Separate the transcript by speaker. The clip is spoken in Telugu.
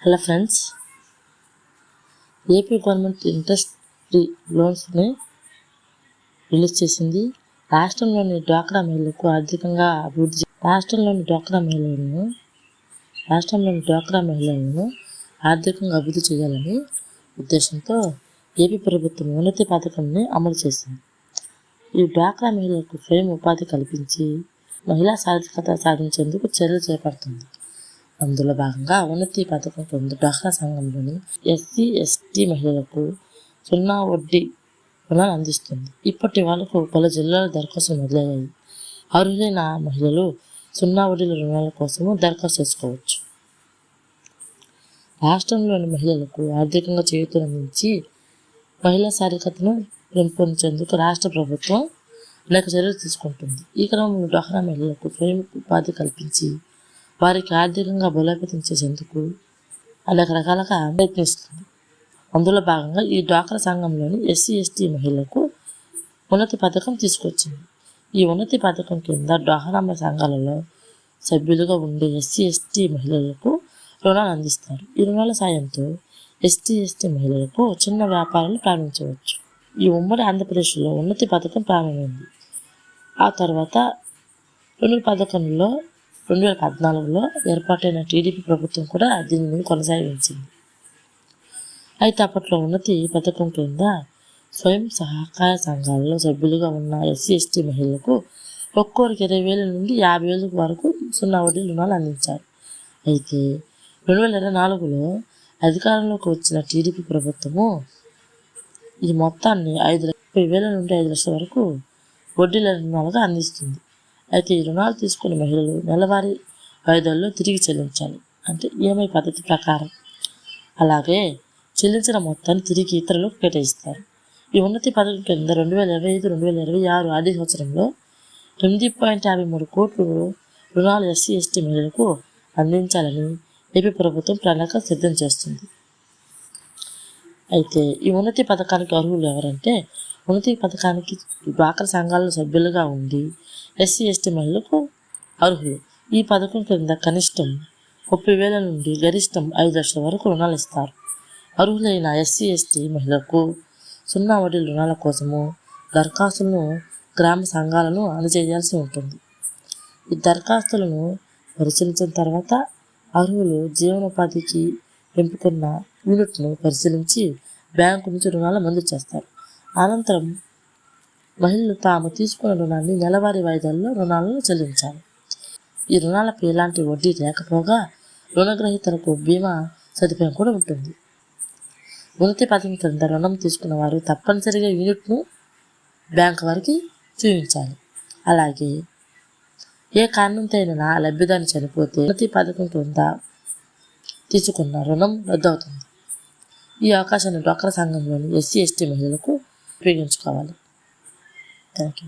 Speaker 1: Hello friends, AP government interest free లోన్స్ని రిలీజ్ చేసింది. రాష్ట్రంలోని డ్వాక్రా మహిళలకు ఆర్థికంగా అభివృద్ధి రాష్ట్రంలోని డ్వాక్రా మహిళలను ఆర్థికంగా అభివృద్ధి చేయాలని ఉద్దేశంతో ఏపీ ప్రభుత్వం ఉన్నతి పథకంని అమలు చేసింది. ఈ డ్వాక్రా మహిళలకు స్వయం ఉపాధి కల్పించి మహిళా సాధికారత సాధించేందుకు చర్యలు చేపడుతుంది. అందులో భాగంగా ఉన్నతి పథకం కింద డ్వాక్రా సంఘంలోని ఎస్సీ ఎస్టీ మహిళలకు 0 వడ్డీ రుణాలు అందిస్తుంది. ఇప్పటి వరకు పలు జిల్లాల దరఖాస్తులు మొదలయ్యాయి. అర్హులైన మహిళలు 0 వడ్డీల రుణాల కోసము దరఖాస్తు చేసుకోవచ్చు. రాష్ట్రంలోని మహిళలకు ఆర్థికంగా చేయూతనందించి మహిళా సాధికారతను పెంపొందించేందుకు రాష్ట్ర ప్రభుత్వం అనేక చర్యలు తీసుకుంటుంది. ఈ క్రమంలో డ్వాక్రా మహిళలకు స్వయం ఉపాధి కల్పించి వారికి ఆర్థికంగా బలోపేతం చేసేందుకు అనేక రకాలుగా ప్రయత్నిస్తుంది. అందులో భాగంగా ఈ డ్వాక్రా సంఘంలోని ఎస్సీ ఎస్టీ మహిళలకు ఉన్నతి పథకం తీసుకొచ్చింది. ఈ ఉన్నతి పథకం కింద డ్వాక్రా సంఘాలలో సభ్యులుగా ఉండే ఎస్సీ ఎస్టీ మహిళలకు రుణాలు అందిస్తారు. ఈ రుణాల సాయంతో ఎస్సీ ఎస్టీ మహిళలకు చిన్న వ్యాపారాలు ప్రారంభించవచ్చు. ఈ ఉమ్మడి ఆంధ్రప్రదేశ్లో ఉన్నతి పథకం ప్రారంభమైంది. ఆ తర్వాత 2014లో ఏర్పాటైన టీడీపీ ప్రభుత్వం కూడా దీనిని కొనసాగించింది. అయితే అప్పట్లో ఉన్నతి పథకం కింద స్వయం సహకార సంఘాలలో సభ్యులుగా ఉన్న ఎస్సీ ఎస్టీ మహిళలకు ఒక్కొక్కరికి 20,000 నుండి 50,000 వరకు 0 వడ్డీ రుణాలు అందించారు. అయితే 2024లో అధికారంలోకి వచ్చిన టీడీపీ ప్రభుత్వము ఈ మొత్తాన్ని 5,30,000 నుండి 5 లక్షల వరకు వడ్డీల రుణాలుగా అందిస్తుంది. అయితే ఈ రుణాలు తీసుకున్న మహిళలు నెలవారీ వాయిదాల్లో తిరిగి చెల్లించాలి, అంటే ఈఎంఐ పద్ధతి ప్రకారం. అలాగే చెల్లించిన మొత్తాన్ని తిరిగి ఇతరులకు కేటాయిస్తారు. ఈ ఉన్నతి పథకం కింద 2025-2026 ఆర్థిక సంవత్సరంలో 8.53 కోట్లు రుణాలు ఎస్సీ ఎస్టీ మహిళలకు అందించాలని ఏపీ ప్రభుత్వం ప్రణాళిక సిద్ధం చేస్తుంది. అయితే ఈ ఉన్నతి పథకానికి అర్హులు ఎవరంటే, ఉన్నతి పథకానికి డ్వాక్రా సంఘాలలో సభ్యులుగా ఉండి ఎస్సీ ఎస్టీ మహిళలకు అర్హులు. ఈ పథకం కింద కనిష్టం 30,000 నుండి గరిష్టం 5 లక్షల వరకు రుణాలు ఇస్తారు. అర్హులైన ఎస్సీ ఎస్టీ మహిళలకు 0 వడ్డీ రుణాల కోసము దరఖాస్తులను గ్రామ సంఘాలను అందజేయాల్సి ఉంటుంది. ఈ దరఖాస్తులను పరిశీలించిన తర్వాత అర్హులు జీవనోపాధికి ఎంపుకున్న యూనిట్ను పరిశీలించి బ్యాంకు నుంచి రుణాలు మంజూరు చేస్తారు. అనంతరం మహిళలు తాము తీసుకున్న రుణాన్ని నెలవారీ వాయిదాల్లో రుణాలను చెల్లించాలి. ఈ రుణాలపై ఎలాంటి వడ్డీ లేకపోగా రుణగ్రహీతలకు బీమా సదుపాయం కూడా ఉంటుంది. ఉన్నతి పథకం కింద రుణం తీసుకున్న వారు తప్పనిసరిగా యూనిట్ను బ్యాంకు వారికి చూపించాలి. అలాగే ఏ కారణంతో అయినా లబ్ధిదారుని చనిపోతే ఉన్నతి పథకం కింద తీసుకున్న రుణం రద్దు అవుతుంది. ఈ అవకాశాన్ని డ్వాక్రా సంఘంలోని ఎస్సీ ఎస్టీ మహిళలకు ఉపయోగించుకోవాలి. Thank you.